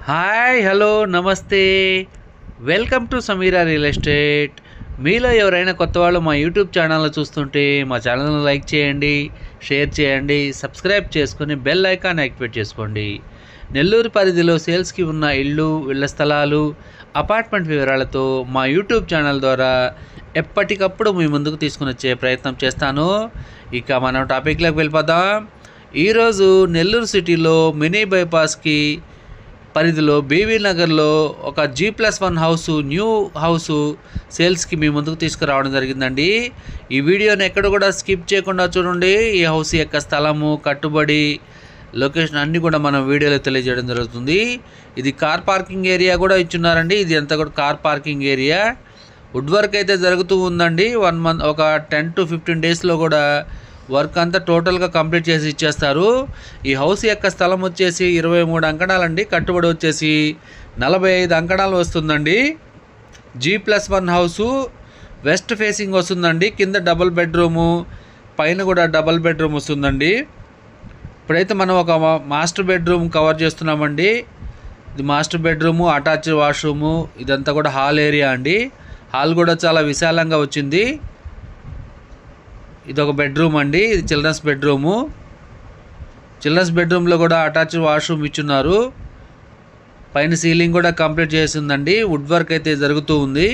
Hi hello నమస్తే welcome to Sameera real estate. మీలో ఎవరైనా కొత్త వాళ్ళు మా యూట్యూబ్ ఛానల్ చూస్తుంటే మా ఛానల్ని లైక్ చేయండి, షేర్ చేయండి, సబ్స్క్రైబ్ చేసుకొని బెల్ ఐకాన్ యాక్టివేట్ చేసుకోండి. నెల్లూరు పరిధిలో సేల్స్కి ఉన్న ఇళ్ల స్థలాలు, అపార్ట్మెంట్ వివరాలతో మా యూట్యూబ్ ఛానల్ ద్వారా ఎప్పటికప్పుడు మీ ముందుకు తీసుకుని వచ్చే ప్రయత్నం చేస్తాను. ఇక మనం టాపిక్లోకి వెళ్ళిపోదాం. ఈరోజు నెల్లూరు సిటీలో మినీ బైపాస్కి పరిధిలో బీవీ నగర్లో ఒక G+1 హౌస్, న్యూ హౌస్ సేల్స్కి మీ ముందుకు తీసుకురావడం జరిగిందండి. ఈ వీడియోని ఎక్కడ కూడా స్కిప్ చేయకుండా చూడండి. ఈ హౌస్ యొక్క స్థలము, కట్టుబడి, లొకేషన్ అన్నీ కూడా మనం వీడియోలో తెలియజేయడం జరుగుతుంది. ఇది కార్ పార్కింగ్ ఏరియా కూడా ఇచ్చున్నారండి. ఇది అంతా కూడా car parking area. Wood work అయితే జరుగుతూ ఉందండి. 1 మంత్, ఒక 10 to 15 డేస్లో కూడా వర్క్ అంతా టోటల్గా కంప్లీట్ చేసి ఇచ్చేస్తారు. ఈ హౌస్ యొక్క స్థలం వచ్చేసి 23 అంకణాలండి. కట్టుబడి వచ్చేసి 45 అంకణాలు వస్తుందండి. G+1 హౌసు వెస్ట్ ఫేసింగ్ వస్తుందండి. కింద డబుల్ బెడ్రూము, పైన కూడా డబుల్ బెడ్రూమ్ వస్తుందండి. ఇప్పుడైతే మనం ఒక మాస్టర్ బెడ్రూమ్ కవర్ చేస్తున్నామండి. ఇది మాస్టర్ బెడ్రూము, అటాచ్డ్ వాష్రూము, ఇదంతా కూడా హాల్ ఏరియా అండి. హాల్ కూడా చాలా విశాలంగా వచ్చింది. ఇది ఒక బెడ్రూమ్ అండి. ఇది చిల్డ్రన్స్ బెడ్రూము. చిల్డ్రన్స్ బెడ్రూమ్లో కూడా అటాచ్డ్ వాష్రూమ్ ఇచ్చున్నారు. పైన సీలింగ్ కూడా కంప్లీట్ చేసిందండి. వుడ్ వర్క్ అయితే జరుగుతూ ఉంది.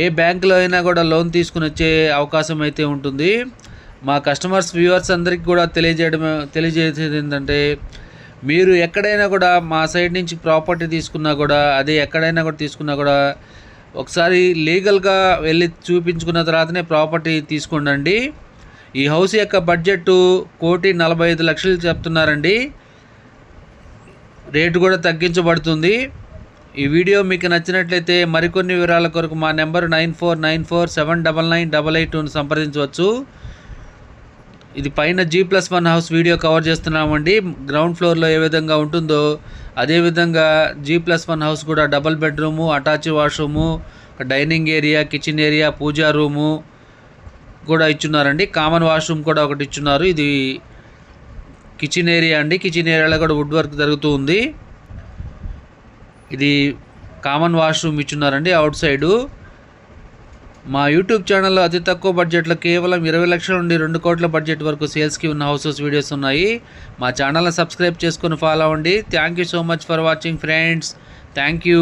ఏ బ్యాంకులో అయినా కూడా లోన్ తీసుకుని వచ్చే అవకాశం అయితే ఉంటుంది. మా కస్టమర్స్, వ్యూవర్స్ అందరికీ కూడా తెలియజేసేది ఏంటంటే, మీరు ఎక్కడైనా కూడా మా సైడ్ నుంచి ప్రాపర్టీ తీసుకున్నా కూడా, అదే ఎక్కడైనా కూడా తీసుకున్నా కూడా ఒకసారి లీగల్గా వెళ్ళి చూపించుకున్న తర్వాతనే ప్రాపర్టీ తీసుకోండి. ఈ హౌస్ యొక్క బడ్జెట్ 1,45,00,000 చెప్తున్నారండి. రేటు కూడా తగ్గించబడుతుంది. ఈ వీడియో మీకు నచ్చినట్లయితే మరికొన్ని వివరాల కొరకు మా నెంబర్ 9494799882 సంప్రదించవచ్చు. ఇది పైన G+1 హౌస్ వీడియో కవర్ చేస్తున్నామండి. గ్రౌండ్ ఫ్లోర్లో ఏ విధంగా ఉంటుందో అదేవిధంగా G+1 హౌస్ కూడా double bedroom, attached washroom, dining area, kitchen area, puja room కూడా ఇచ్చున్నారండి. కామన్ వాష్రూమ్ కూడా ఒకటి ఇచ్చున్నారు. ఇది కిచెన్ ఏరియా అండి. కిచెన్ ఏరియాలో కూడా వుడ్ వర్క్ జరుగుతూ ఉంది. ఇది కామన్ వాష్రూమ్ ఇచ్చున్నారండి అవుట్ సైడు. మా యూట్యూబ్ ఛానల్లో అతి తక్కువ బడ్జెట్లో కేవలం 20 లక్షల నుండి 2 కోట్ల బడ్జెట్ వరకు సేల్స్కి ఉన్న హౌసెస్ వీడియోస్ ఉన్నాయి. మా ఛానల్ని సబ్స్క్రైబ్ చేసుకొని ఫాలో అవ్వండి. Thank you so much for watching friends. Thank you.